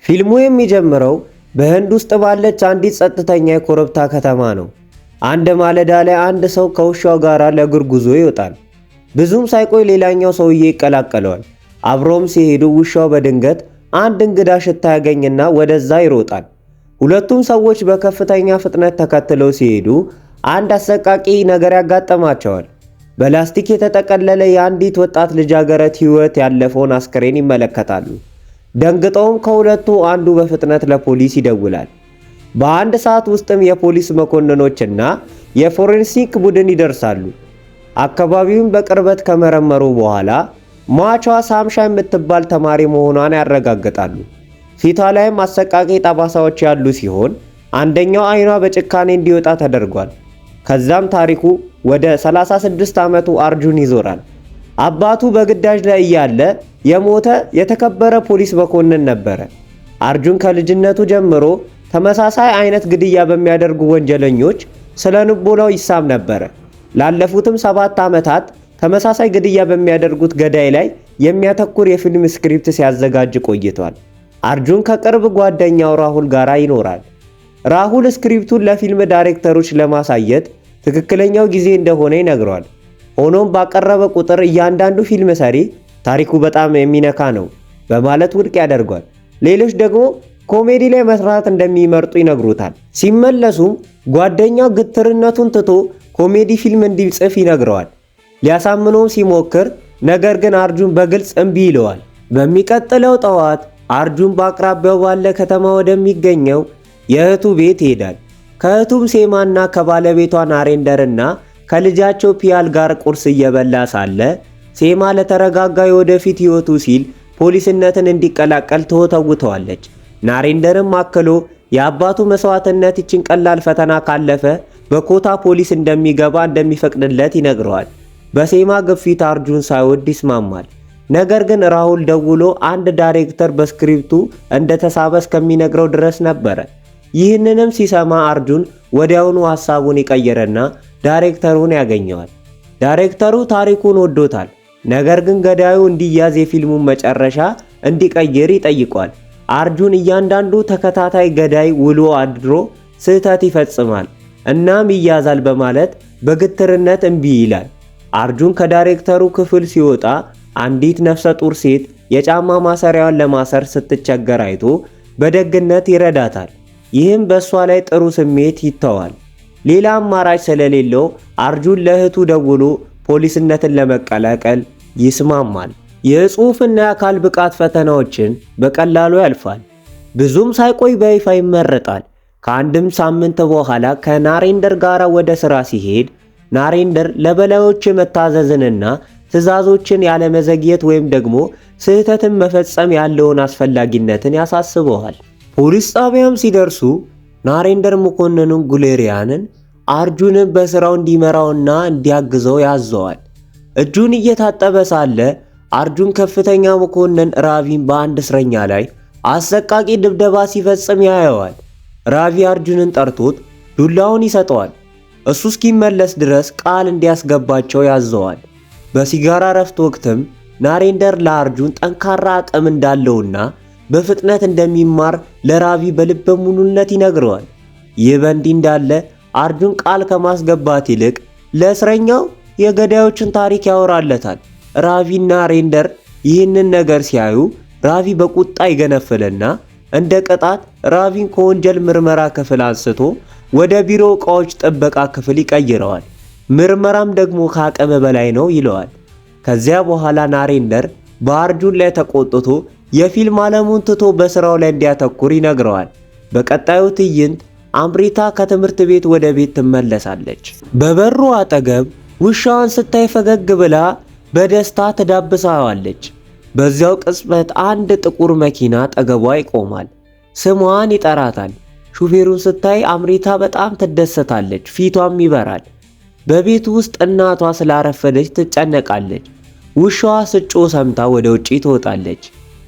ፊልሙ የሚጀምረው በህንድ ውስጥ ባለች አንዲት ጸጥተኛ የኮረብታ ከተማ ነው። አንድ ማለዳ ላይ አንድ ሰው ከውሻው ጋር ለእግር ጉዞ ይወጣል። ብዙም ሳይቆይ ሌላኛው ሰውዬ ይቀላቀለዋል። አብረውም ሲሄዱ ውሻው በድንገት አንድ እንግዳ ሽታ ያገኝና ወደዛ ይሮጣል። ሁለቱም ሰዎች በከፍተኛ ፍጥነት ተከትለው ሲሄዱ አንድ አሰቃቂ ነገር ያጋጥማቸዋል። በላስቲክ የተጠቀለለ የአንዲት ወጣት ልጃገረድ ሕይወት ያለፈውን አስክሬን ይመለከታሉ። ደንግጠውም ከሁለቱ አንዱ በፍጥነት ለፖሊስ ይደውላል። በአንድ ሰዓት ውስጥም የፖሊስ መኮንኖችና የፎሬንሲክ ቡድን ይደርሳሉ። አካባቢውን በቅርበት ከመረመሩ በኋላ ሟቿ ሳምሻ የምትባል ተማሪ መሆኗን ያረጋግጣሉ። ፊቷ ላይም አሰቃቂ ጠባሳዎች ያሉ ሲሆን አንደኛው አይኗ በጭካኔ እንዲወጣ ተደርጓል። ከዛም ታሪኩ ወደ 36 ዓመቱ አርጁን ይዞራል። አባቱ በግዳጅ ላይ እያለ የሞተ የተከበረ ፖሊስ መኮንን ነበረ። አርጁን ከልጅነቱ ጀምሮ ተመሳሳይ አይነት ግድያ በሚያደርጉ ወንጀለኞች ስለ ልቦናው ይሳም ነበረ። ላለፉትም 7 ዓመታት ተመሳሳይ ግድያ በሚያደርጉት ገዳይ ላይ የሚያተኩር የፊልም ስክሪፕት ሲያዘጋጅ ቆይቷል። አርጁን ከቅርብ ጓደኛው ራሁል ጋር ይኖራል። ራሁል ስክሪፕቱን ለፊልም ዳይሬክተሮች ለማሳየት ትክክለኛው ጊዜ እንደሆነ ይነግረዋል። ሆኖም ባቀረበ ቁጥር እያንዳንዱ ፊልም ሰሪ ታሪኩ በጣም የሚነካ ነው በማለት ውድቅ ያደርጓል። ሌሎች ደግሞ ኮሜዲ ላይ መስራት እንደሚመርጡ ይነግሩታል። ሲመለሱም ጓደኛው ግትርነቱን ትቶ ኮሜዲ ፊልም እንዲጽፍ ይነግረዋል። ሊያሳምነውም ሲሞክር ነገር ግን አርጁን በግልጽ እምቢ ይለዋል። በሚቀጥለው ጠዋት አርጁን በአቅራቢያው ባለ ከተማ ወደሚገኘው የእህቱ ቤት ይሄዳል። ከእህቱም ሴማና ከባለቤቷ ናሬንደርና ከልጃቸው ፒያል ጋር ቁርስ እየበላ ሳለ ሴማ ለተረጋጋ የወደፊት ሕይወቱ ሲል ፖሊስነትን እንዲቀላቀል ትወተውተዋለች። ናሬንደርም አክሎ የአባቱ መስዋዕትነት ይችን ቀላል ፈተና ካለፈ በኮታ ፖሊስ እንደሚገባ እንደሚፈቅድለት ይነግረዋል። በሴማ ግፊት አርጁን ሳይወድ ይስማማል። ነገር ግን ራሁል ደውሎ አንድ ዳይሬክተር በስክሪፕቱ እንደተሳበ እስከሚነግረው ድረስ ነበረ። ይህንንም ሲሰማ አርጁን ወዲያውኑ ሐሳቡን ይቀየረና ዳይሬክተሩን ያገኘዋል። ዳይሬክተሩ ታሪኩን ወዶታል። ነገር ግን ገዳዩ እንዲያዝ የፊልሙን መጨረሻ እንዲቀይር ይጠይቋል። አርጁን እያንዳንዱ ተከታታይ ገዳይ ውሎ አድሮ ስህተት ይፈጽማል እናም ይያዛል በማለት በግትርነት እምቢ ይላል። አርጁን ከዳይሬክተሩ ክፍል ሲወጣ አንዲት ነፍሰ ጡር ሴት የጫማ ማሰሪያዋን ለማሰር ስትቸገር አይቶ በደግነት ይረዳታል። ይህም በእሷ ላይ ጥሩ ስሜት ይተዋል። ሌላ አማራጭ ስለሌለው አርጁን ለእህቱ ደውሎ ፖሊስነትን ለመቀላቀል ይስማማል። የጽሑፍና የአካል ብቃት ፈተናዎችን በቀላሉ ያልፋል። ብዙም ሳይቆይ በይፋ ይመረጣል። ከአንድም ሳምንት በኋላ ከናሬንደር ጋር ወደ ሥራ ሲሄድ ናሬንደር ለበላዮች መታዘዝንና ትዕዛዞችን ያለመዘግየት ወይም ደግሞ ስህተትን መፈጸም ያለውን አስፈላጊነትን ያሳስበዋል። ፖሊስ ጣቢያም ሲደርሱ ናሬንደር መኮንኑን ጉሌሪያንን አርጁንን በሥራው እንዲመራውና እንዲያግዘው ያዘዋል። እጁን እየታጠበ ሳለ አርጁን ከፍተኛ መኮንን ራቪን በአንድ እስረኛ ላይ አሰቃቂ ድብደባ ሲፈጽም ያየዋል። ራቪ አርጁንን ጠርቶት ዱላውን ይሰጠዋል። እሱ እስኪመለስ ድረስ ቃል እንዲያስገባቸው ያዘዋል። በሲጋራ ረፍት ወቅትም ናሬንደር ለአርጁን ጠንካራ አቅም እንዳለውና በፍጥነት እንደሚማር ለራቪ በልበ ሙሉነት ይነግረዋል። ይህ በእንዲህ እንዳለ አርጁን ቃል ከማስገባት ይልቅ ለእስረኛው የገዳዮችን ታሪክ ያወራለታል። ራቪና ናሬንደር ይህንን ነገር ሲያዩ ራቪ በቁጣ ይገነፍልና እንደ ቅጣት ራቪን ከወንጀል ምርመራ ክፍል አንስቶ ወደ ቢሮ ዕቃዎች ጥበቃ ክፍል ይቀይረዋል። ምርመራም ደግሞ ከአቅም በላይ ነው ይለዋል። ከዚያ በኋላ ናሬንደር በአርጁን ላይ ተቆጥቶ የፊልም ዓለሙን ትቶ በሥራው ላይ እንዲያተኩር ይነግረዋል። በቀጣዩ ትዕይንት አምሪታ ከትምህርት ቤት ወደ ቤት ትመለሳለች። በበሩ አጠገብ ውሻዋን ስታይ ፈገግ ብላ በደስታ ትዳብሳዋለች። በዚያው ቅጽበት አንድ ጥቁር መኪና አጠገቧ ይቆማል። ስሟን ይጠራታል። ሹፌሩን ስታይ አምሪታ በጣም ትደሰታለች፣ ፊቷም ይበራል። በቤቱ ውስጥ እናቷ ስላረፈደች ትጨነቃለች። ውሻዋ ስጮ ሰምታ ወደ ውጪ ትወጣለች።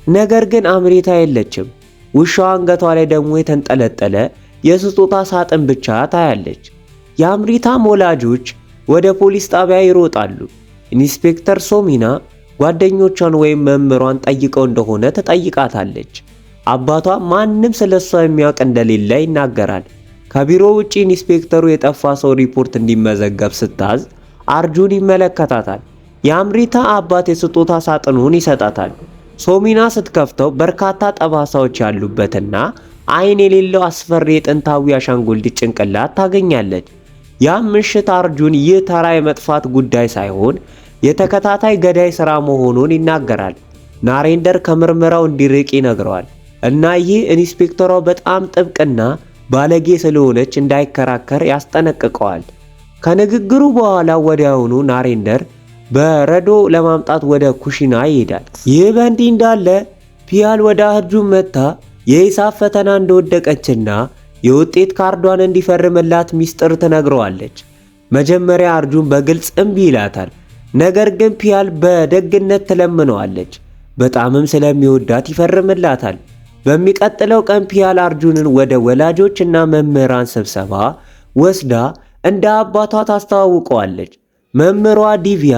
ነገር ግን አምሪታ የለችም። ውሻዋ አንገቷ ላይ ደግሞ የተንጠለጠለ የስጦታ ሳጥን ብቻ ታያለች። የአምሪታም ወላጆች ወደ ፖሊስ ጣቢያ ይሮጣሉ። ኢንስፔክተር ሶሚና ጓደኞቿን ወይም መምህሯን ጠይቀው እንደሆነ ትጠይቃታለች። አባቷ ማንም ስለሷ የሚያውቅ እንደሌለ ይናገራል። ከቢሮ ውጪ ኢንስፔክተሩ የጠፋ ሰው ሪፖርት እንዲመዘገብ ስታዝ አርጁን ይመለከታታል። የአምሪታ አባት የስጦታ ሳጥኑን ይሰጣታል። ሶሚና ስትከፍተው በርካታ ጠባሳዎች ያሉበትና አይን የሌለው አስፈሪ የጥንታዊ አሻንጉሊት ጭንቅላት ታገኛለች። ያም ምሽት አርጁን ይህ ተራ የመጥፋት ጉዳይ ሳይሆን የተከታታይ ገዳይ ሥራ መሆኑን ይናገራል። ናሬንደር ከምርመራው እንዲርቅ ይነግረዋል እና ይህ ኢንስፔክተሯ በጣም ጥብቅና ባለጌ ስለሆነች እንዳይከራከር ያስጠነቅቀዋል። ከንግግሩ በኋላ ወዲያውኑ ናሬንደር በረዶ ለማምጣት ወደ ኩሽና ይሄዳል። ይህ በእንዲህ እንዳለ ፒያል ወደ አርጁን መጥታ የሂሳብ ፈተና እንደወደቀችና የውጤት ካርዷን እንዲፈርምላት ሚስጥር ትነግረዋለች። መጀመሪያ አርጁን በግልጽ እምቢ ይላታል። ነገር ግን ፒያል በደግነት ትለምነዋለች። በጣምም ስለሚወዳት ይፈርምላታል። በሚቀጥለው ቀን ፒያል አርጁንን ወደ ወላጆችና መምህራን ስብሰባ ወስዳ እንደ አባቷ ታስተዋውቀዋለች። መምህሯ ዲቪያ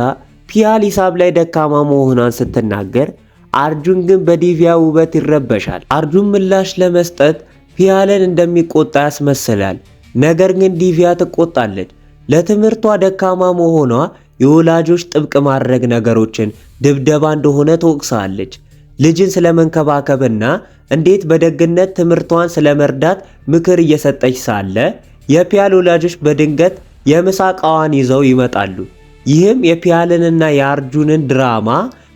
ፒያል ሂሳብ ላይ ደካማ መሆኗን ስትናገር፣ አርጁን ግን በዲቪያ ውበት ይረበሻል። አርጁን ምላሽ ለመስጠት ፒያልን እንደሚቆጣ ያስመስላል። ነገር ግን ዲቪያ ትቆጣለች። ለትምህርቷ ደካማ መሆኗ የወላጆች ጥብቅ ማድረግ ነገሮችን ድብደባ እንደሆነ ትወቅሳለች። ልጅን ስለመንከባከብና እንዴት በደግነት ትምህርቷን ስለመርዳት ምክር እየሰጠች ሳለ የፒያል ወላጆች በድንገት የምሳ ዕቃዋን ይዘው ይመጣሉ። ይህም የፒያልንና የአርጁንን ድራማ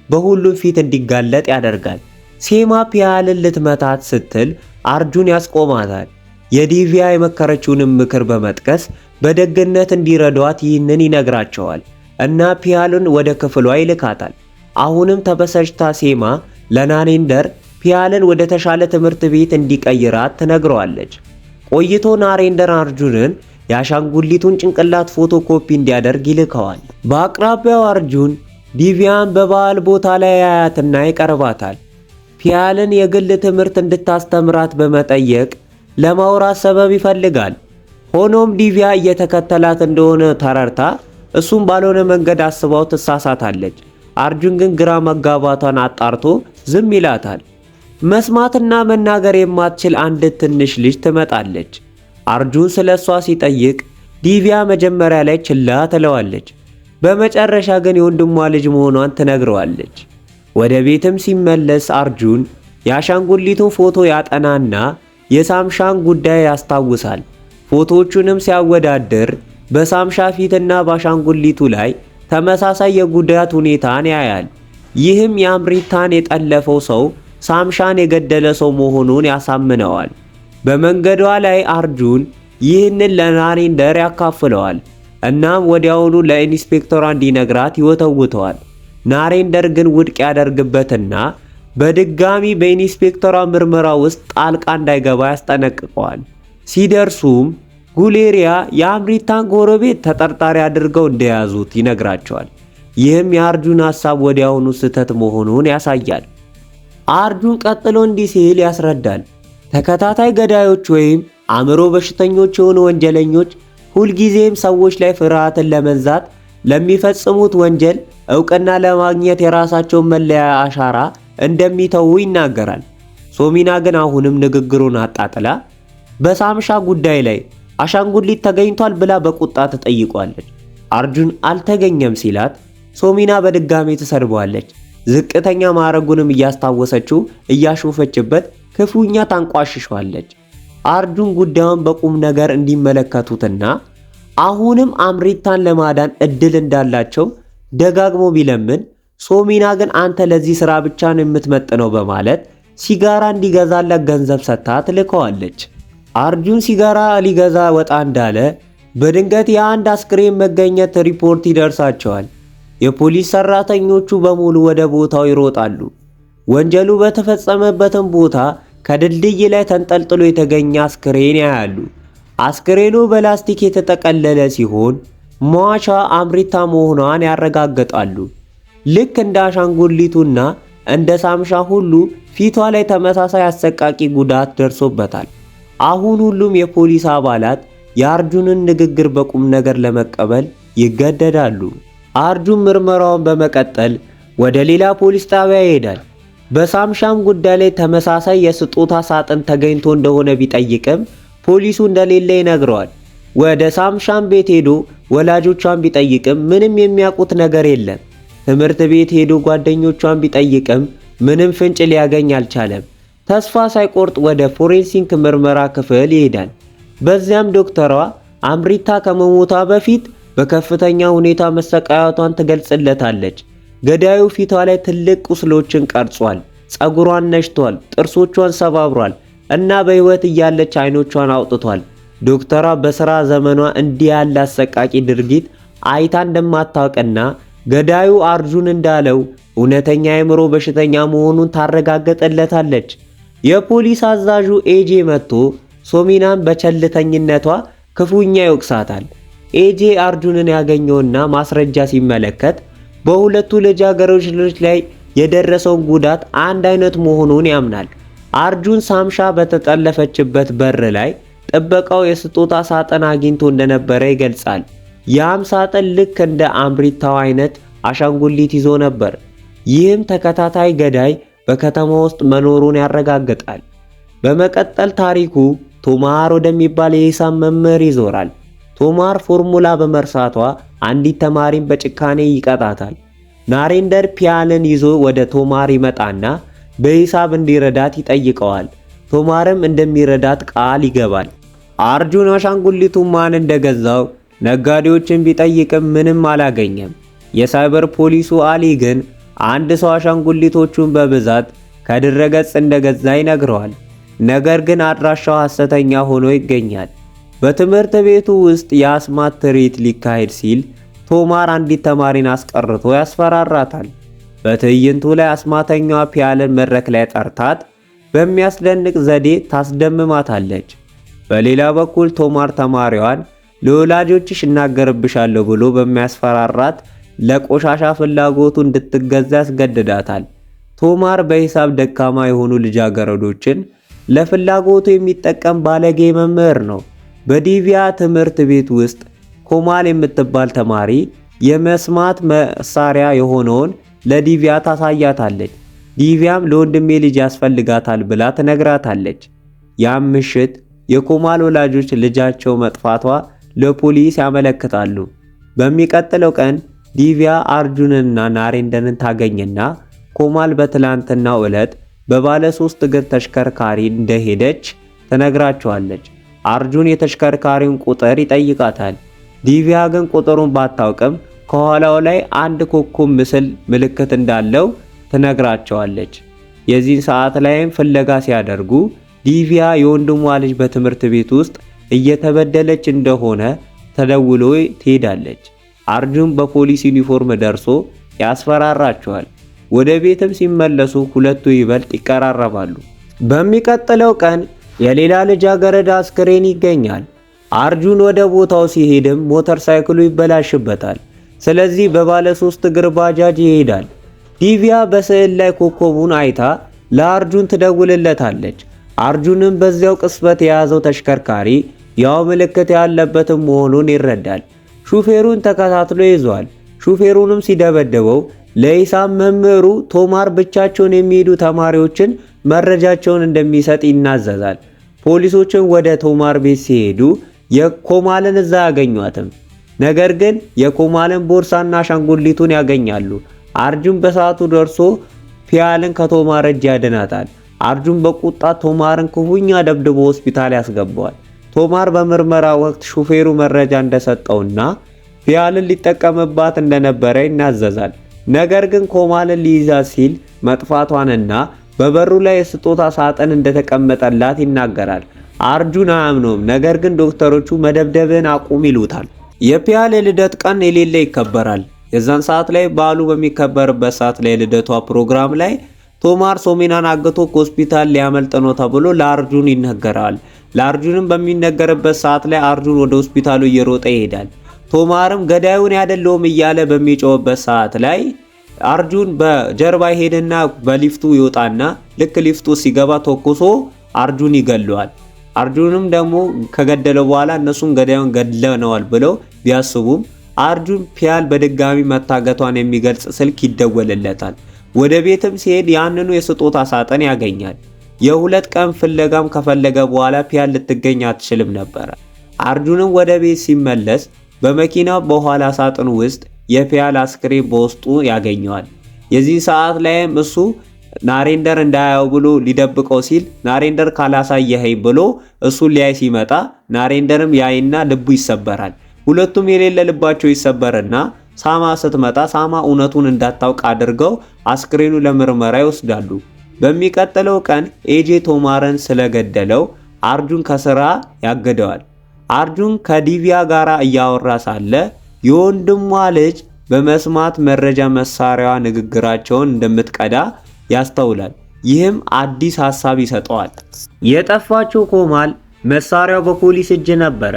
በሁሉም ፊት እንዲጋለጥ ያደርጋል። ሴማ ፒያልን ልትመታት ስትል አርጁን ያስቆማታል። የዲቪያ የመከረችውንም ምክር በመጥቀስ በደግነት እንዲረዷት ይህንን ይነግራቸዋል እና ፒያልን ወደ ክፍሏ ይልካታል። አሁንም ተበሳጭታ ሴማ ለናሬንደር ፒያልን ወደ ተሻለ ትምህርት ቤት እንዲቀይራት ትነግረዋለች። ቆይቶ ናሬንደር አርጁንን የአሻንጉሊቱን ጭንቅላት ፎቶኮፒ እንዲያደርግ ይልከዋል። በአቅራቢያው አርጁን ዲቪያን በበዓል ቦታ ላይ ያያትና ይቀርባታል። ፒያልን የግል ትምህርት እንድታስተምራት በመጠየቅ ለማውራት ሰበብ ይፈልጋል። ሆኖም ዲቪያ እየተከተላት እንደሆነ ተረድታ እሱም ባልሆነ መንገድ አስባው ትሳሳታለች። አርጁን ግን ግራ መጋባቷን አጣርቶ ዝም ይላታል። መስማትና መናገር የማትችል አንድ ትንሽ ልጅ ትመጣለች። አርጁን ስለሷ ሲጠይቅ ዲቪያ መጀመሪያ ላይ ችላ ትለዋለች። በመጨረሻ ግን የወንድሟ ልጅ መሆኗን ትነግረዋለች። ወደ ቤትም ሲመለስ አርጁን የአሻንጉሊቱን ፎቶ ያጠናና የሳምሻን ጉዳይ ያስታውሳል። ፎቶዎቹንም ሲያወዳድር በሳምሻ ፊትና በአሻንጉሊቱ ላይ ተመሳሳይ የጉዳት ሁኔታን ያያል። ይህም የአምሪታን የጠለፈው ሰው ሳምሻን የገደለ ሰው መሆኑን ያሳምነዋል። በመንገዷ ላይ አርጁን ይህንን ለናሬንደር ያካፍለዋል። እናም ወዲያውኑ ለኢንስፔክተሯ እንዲነግራት ይወተውተዋል። ናሬንደር ግን ውድቅ ያደርግበትና በድጋሚ በኢንስፔክተሯ ምርመራ ውስጥ ጣልቃ እንዳይገባ ያስጠነቅቀዋል። ሲደርሱም ጉሌሪያ የአምሪታን ጎረቤት ተጠርጣሪ አድርገው እንደያዙት ይነግራቸዋል። ይህም የአርጁን ሐሳብ ወዲያውኑ ስህተት መሆኑን ያሳያል። አርጁን ቀጥሎ እንዲህ ሲል ያስረዳል። ተከታታይ ገዳዮች ወይም አእምሮ በሽተኞች የሆኑ ወንጀለኞች ሁልጊዜም ሰዎች ላይ ፍርሃትን ለመንዛት ለሚፈጽሙት ወንጀል ዕውቅና ለማግኘት የራሳቸውን መለያ አሻራ እንደሚተዉ ይናገራል። ሶሚና ግን አሁንም ንግግሩን አጣጥላ በሳምሻ ጉዳይ ላይ አሻንጉሊት ተገኝቷል ብላ በቁጣ ትጠይቋለች። አርጁን አልተገኘም ሲላት ሶሚና በድጋሚ ትሰድበዋለች። ዝቅተኛ ማዕረጉንም እያስታወሰችው እያሾፈችበት ክፉኛ ታንቋሽሸዋለች። አርጁን ጉዳዩን በቁም ነገር እንዲመለከቱትና አሁንም አምሪታን ለማዳን እድል እንዳላቸው ደጋግሞ ቢለምን ሶሚና ግን አንተ ለዚህ ሥራ ብቻ ነው የምትመጥነው በማለት ሲጋራ እንዲገዛላት ገንዘብ ሰጥታ ትልከዋለች። አርጁን ሲጋራ ሊገዛ ወጣ እንዳለ በድንገት የአንድ አስክሬን መገኘት ሪፖርት ይደርሳቸዋል። የፖሊስ ሰራተኞቹ በሙሉ ወደ ቦታው ይሮጣሉ። ወንጀሉ በተፈጸመበትም ቦታ ከድልድይ ላይ ተንጠልጥሎ የተገኘ አስክሬን ያያሉ። አስክሬኑ በላስቲክ የተጠቀለለ ሲሆን ሟቿ አምሪታ መሆኗን ያረጋግጣሉ። ልክ እንደ አሻንጉሊቱና እንደ ሳምሻ ሁሉ ፊቷ ላይ ተመሳሳይ አሰቃቂ ጉዳት ደርሶበታል። አሁን ሁሉም የፖሊስ አባላት የአርጁንን ንግግር በቁም ነገር ለመቀበል ይገደዳሉ። አርጁን ምርመራውን በመቀጠል ወደ ሌላ ፖሊስ ጣቢያ ይሄዳል። በሳምሻም ጉዳይ ላይ ተመሳሳይ የስጦታ ሳጥን ተገኝቶ እንደሆነ ቢጠይቅም ፖሊሱ እንደሌለ ይነግረዋል። ወደ ሳምሻም ቤት ሄዶ ወላጆቿን ቢጠይቅም ምንም የሚያውቁት ነገር የለም። ትምህርት ቤት ሄዶ ጓደኞቿን ቢጠይቅም ምንም ፍንጭ ሊያገኝ አልቻለም። ተስፋ ሳይቆርጥ ወደ ፎሬንሲክ ምርመራ ክፍል ይሄዳል። በዚያም ዶክተሯ አምሪታ ከመሞቷ በፊት በከፍተኛ ሁኔታ መሰቃየቷን ትገልጽለታለች። ገዳዩ ፊቷ ላይ ትልቅ ቁስሎችን ቀርጿል፣ ፀጉሯን ነጭቷል፣ ጥርሶቿን ሰባብሯል እና በሕይወት እያለች አይኖቿን አውጥቷል። ዶክተሯ በሥራ ዘመኗ እንዲህ ያለ አሰቃቂ ድርጊት አይታ እንደማታውቅና ገዳዩ አርጁን እንዳለው እውነተኛ የአእምሮ በሽተኛ መሆኑን ታረጋግጥለታለች። የፖሊስ አዛዡ ኤጄ መጥቶ ሶሚናን በቸልተኝነቷ ክፉኛ ይወቅሳታል። ኤጄ አርጁንን ያገኘውና ማስረጃ ሲመለከት በሁለቱ ልጃገረዶች ላይ የደረሰውን ጉዳት አንድ አይነት መሆኑን ያምናል። አርጁን ሳምሻ በተጠለፈችበት በር ላይ ጥበቃው የስጦታ ሳጥን አግኝቶ እንደነበረ ይገልጻል። ያም ሳጥን ልክ እንደ አምሪታው አይነት አሻንጉሊት ይዞ ነበር። ይህም ተከታታይ ገዳይ በከተማ ውስጥ መኖሩን ያረጋግጣል። በመቀጠል ታሪኩ ቶማር ወደሚባል የሂሳብ መምህር ይዞራል። ቶማር ፎርሙላ በመርሳቷ አንዲት ተማሪን በጭካኔ ይቀጣታል። ናሬንደር ፒያልን ይዞ ወደ ቶማር ይመጣና በሂሳብ እንዲረዳት ይጠይቀዋል። ቶማርም እንደሚረዳት ቃል ይገባል። አርጁን አሻንጉሊቱን ማን እንደገዛው ነጋዴዎችን ቢጠይቅም ምንም አላገኘም። የሳይበር ፖሊሱ አሊ ግን አንድ ሰው አሻንጉሊቶቹን በብዛት ከድረገጽ እንደገዛ ይነግረዋል። ነገር ግን አድራሻው ሐሰተኛ ሆኖ ይገኛል። በትምህርት ቤቱ ውስጥ የአስማት ትርኢት ሊካሄድ ሲል ቶማር አንዲት ተማሪን አስቀርቶ ያስፈራራታል። በትዕይንቱ ላይ አስማተኛዋ ፒያልን መድረክ ላይ ጠርታት በሚያስደንቅ ዘዴ ታስደምማታለች። በሌላ በኩል ቶማር ተማሪዋን ለወላጆችሽ እናገርብሻለሁ ብሎ በሚያስፈራራት ለቆሻሻ ፍላጎቱ እንድትገዛ ያስገድዳታል። ቶማር በሂሳብ ደካማ የሆኑ ልጃገረዶችን ለፍላጎቱ የሚጠቀም ባለጌ መምህር ነው። በዲቪያ ትምህርት ቤት ውስጥ ኮማል የምትባል ተማሪ የመስማት መሳሪያ የሆነውን ለዲቪያ ታሳያታለች። ዲቪያም ለወንድሜ ልጅ ያስፈልጋታል ብላ ትነግራታለች። ያም ምሽት የኮማል ወላጆች ልጃቸው መጥፋቷ ለፖሊስ ያመለክታሉ። በሚቀጥለው ቀን ዲቪያ አርጁንና ናሬንደርን ታገኝና ኮማል በትላንትናው ዕለት በባለ 3 እግር ተሽከርካሪ እንደሄደች ትነግራቸዋለች። አርጁን የተሽከርካሪውን ቁጥር ይጠይቃታል። ዲቪያ ግን ቁጥሩን ባታውቅም ከኋላው ላይ አንድ ኮከብ ምስል ምልክት እንዳለው ትነግራቸዋለች። የዚህን ሰዓት ላይም ፍለጋ ሲያደርጉ ዲቪያ የወንድሟ ልጅ በትምህርት ቤት ውስጥ እየተበደለች እንደሆነ ተደውሎ ትሄዳለች። አርጁን በፖሊስ ዩኒፎርም ደርሶ ያስፈራራቸዋል። ወደ ቤትም ሲመለሱ ሁለቱ ይበልጥ ይቀራረባሉ። በሚቀጥለው ቀን የሌላ ልጃገረድ አስክሬን ይገኛል። አርጁን ወደ ቦታው ሲሄድም ሞተር ሳይክሉ ይበላሽበታል። ስለዚህ በባለ 3 እግር ባጃጅ ይሄዳል። ዲቪያ በስዕል ላይ ኮከቡን አይታ ለአርጁን ትደውልለታለች። አርጁንም በዚያው ቅጽበት የያዘው ተሽከርካሪ ያው ምልክት ያለበትም መሆኑን ይረዳል። ሹፌሩን ተከታትሎ ይዟል። ሹፌሩንም ሲደበደበው ለሂሳብ መምህሩ ቶማር ብቻቸውን የሚሄዱ ተማሪዎችን መረጃቸውን እንደሚሰጥ ይናዘዛል። ፖሊሶችን ወደ ቶማር ቤት ሲሄዱ የኮማልን እዛ ያገኟትም። ነገር ግን የኮማልን ቦርሳና አሻንጉሊቱን ያገኛሉ። አርጁን በሰዓቱ ደርሶ ፒያልን ከቶማር እጅ ያድናታል። አርጁን በቁጣ ቶማርን ክፉኛ ደብድቦ ሆስፒታል ያስገባዋል። ቶማር በምርመራ ወቅት ሹፌሩ መረጃ እንደሰጠውና ፒያልን ሊጠቀምባት እንደነበረ ይናዘዛል። ነገር ግን ኮማልን ሊይዛት ሲል መጥፋቷንና በበሩ ላይ የስጦታ ሳጥን እንደተቀመጠላት ይናገራል። አርጁን አያምነውም። ነገር ግን ዶክተሮቹ መደብደብን አቁም ይሉታል። የፒያል የልደት ቀን የሌለ ይከበራል። የዛን ሰዓት ላይ በዓሉ በሚከበርበት ሰዓት ላይ የልደቷ ፕሮግራም ላይ ቶማር ሶሚናን አግቶ ከሆስፒታል ሊያመልጥ ነው ተብሎ ለአርጁን ይነገራል። ለአርጁንም በሚነገርበት ሰዓት ላይ አርጁን ወደ ሆስፒታሉ እየሮጠ ይሄዳል። ቶማርም ገዳዩን ያደለውም እያለ በሚጮህበት ሰዓት ላይ አርጁን በጀርባ ይሄድና በሊፍቱ ይወጣና ልክ ሊፍቱ ሲገባ ተኩሶ አርጁን ይገለዋል። አርጁንም ደግሞ ከገደለው በኋላ እነሱን ገዳዩን ገድለነዋል ብለው ቢያስቡም አርጁን ፒያል በድጋሚ መታገቷን የሚገልጽ ስልክ ይደወልለታል። ወደ ቤትም ሲሄድ ያንኑ የስጦታ ሳጥን ያገኛል። የ2 ቀን ፍለጋም ከፈለገ በኋላ ፒያን ልትገኝ አትችልም ነበር። አርጁንም ወደ ቤት ሲመለስ በመኪናው በኋላ ሳጥን ውስጥ የፒያል አስክሬን በውስጡ ያገኘዋል። የዚህ ሰዓት ላይም እሱ ናሬንደር እንዳያየው ብሎ ሊደብቀው ሲል ናሬንደር ካላሳየኸኝ ብሎ እሱን ሊያይ ሲመጣ ናሬንደርም ያይና ልቡ ይሰበራል። ሁለቱም የሌለ ልባቸው ይሰበርና ሳማ ስትመጣ ሳማ እውነቱን እንዳታውቅ አድርገው አስክሬኑ ለምርመራ ይወስዳሉ። በሚቀጥለው ቀን ኤጄ ቶማርን ስለገደለው አርጁን ከስራ ያገደዋል። አርጁን ከዲቪያ ጋር እያወራ ሳለ የወንድሟ ልጅ በመስማት መረጃ መሳሪያዋ ንግግራቸውን እንደምትቀዳ ያስተውላል። ይህም አዲስ ሐሳብ ይሰጠዋል። የጠፋችው ኮማል መሳሪያው በፖሊስ እጅ ነበረ።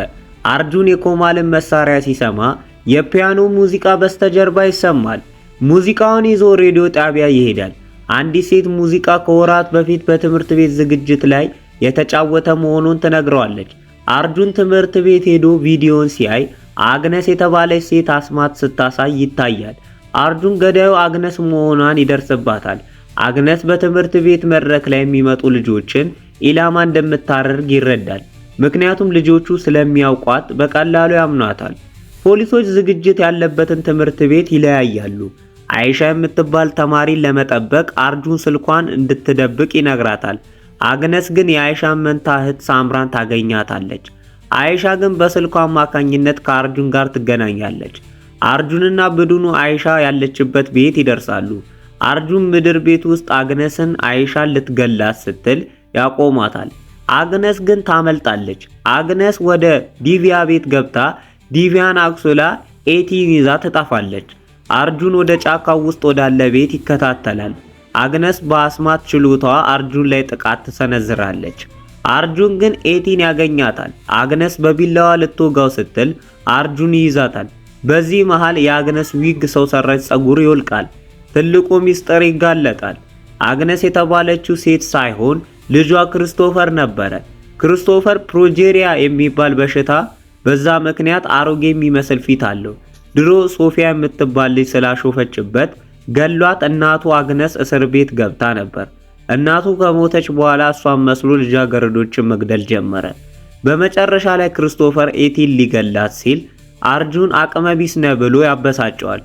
አርጁን የኮማልን መሳሪያ ሲሰማ የፒያኖ ሙዚቃ በስተጀርባ ይሰማል። ሙዚቃውን ይዞ ሬዲዮ ጣቢያ ይሄዳል። አንዲት ሴት ሙዚቃ ከወራት በፊት በትምህርት ቤት ዝግጅት ላይ የተጫወተ መሆኑን ትነግረዋለች። አርጁን ትምህርት ቤት ሄዶ ቪዲዮን ሲያይ አግነስ የተባለች ሴት አስማት ስታሳይ ይታያል። አርጁን ገዳዩ አግነስ መሆኗን ይደርስባታል። አግነስ በትምህርት ቤት መድረክ ላይ የሚመጡ ልጆችን ኢላማ እንደምታደርግ ይረዳል። ምክንያቱም ልጆቹ ስለሚያውቋት በቀላሉ ያምኗታል። ፖሊሶች ዝግጅት ያለበትን ትምህርት ቤት ይለያያሉ። አይሻ የምትባል ተማሪን ለመጠበቅ አርጁን ስልኳን እንድትደብቅ ይነግራታል። አግነስ ግን የአይሻን መንታ እህት ሳምራን ታገኛታለች። አይሻ ግን በስልኳ አማካኝነት ከአርጁን ጋር ትገናኛለች። አርጁንና ብዱኑ አይሻ ያለችበት ቤት ይደርሳሉ። አርጁን ምድር ቤት ውስጥ አግነስን አይሻን ልትገላት ስትል ያቆማታል። አግነስ ግን ታመልጣለች። አግነስ ወደ ዲቪያ ቤት ገብታ ዲቪያን አክሱላ ኤቲን ይዛ ትጠፋለች። አርጁን ወደ ጫካው ውስጥ ወዳለ ቤት ይከታተላል። አግነስ በአስማት ችሎታዋ አርጁን ላይ ጥቃት ትሰነዝራለች። አርጁን ግን ኤቲን ያገኛታል። አግነስ በቢላዋ ልትወጋው ስትል አርጁን ይይዛታል። በዚህ መሃል የአግነስ ዊግ ሰው ሰራሽ ጸጉር ይወልቃል። ትልቁ ሚስጥር ይጋለጣል። አግነስ የተባለችው ሴት ሳይሆን ልጇ ክርስቶፈር ነበረ። ክርስቶፈር ፕሮጄሪያ የሚባል በሽታ በዛ ምክንያት አሮጌ የሚመስል ፊት አለው። ድሮ ሶፊያ የምትባል ልጅ ስላሾፈችበት ገሏት እናቱ አግነስ እስር ቤት ገብታ ነበር። እናቱ ከሞተች በኋላ እሷን መስሎ ልጃገረዶችን መግደል ጀመረ። በመጨረሻ ላይ ክርስቶፈር ኤቲን ሊገላት ሲል አርጁን አቅመቢስ ነህ ብሎ ያበሳጨዋል።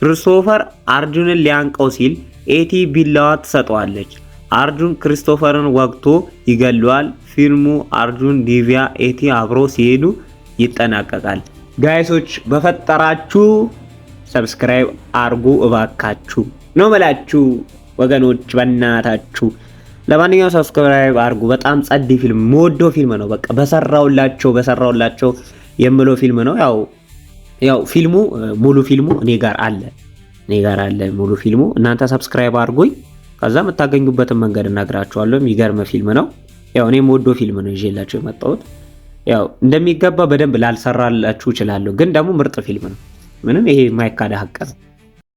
ክርስቶፈር አርጁንን ሊያንቀው ሲል ኤቲ ቢላዋ ትሰጠዋለች። አርጁን ክርስቶፈርን ወግቶ ይገለዋል። ፊልሙ አርጁን፣ ዲቪያ፣ ኤቲ አብሮ ሲሄዱ ይጠናቀቃል። ጋይሶች በፈጠራችሁ ሰብስክራይብ አርጉ እባካችሁ ነው መላችሁ ወገኖች፣ በእናታችሁ። ለማንኛውም ሰብስክራይብ አርጉ። በጣም ጸዲ ፊልም ሞዶ ፊልም ነው። በቃ በሰራውላቸው የምለው ፊልም ነው። ያው ፊልሙ ሙሉ ፊልሙ እኔ ጋር አለ ሙሉ ፊልሙ። እናንተ ሰብስክራይብ አርጉኝ። ከዛ የምታገኙበትን መንገድ እናግራችኋለሁ። የሚገርም ፊልም ነው። ያው እኔ ሞዶ ፊልም ነው ይዤላችሁ የመጣሁት። ያው እንደሚገባ በደንብ ላልሰራላችሁ እችላለሁ፣ ግን ደግሞ ምርጥ ፊልም ነው። ምንም ይሄ የማይካድ ሀቅ ነው።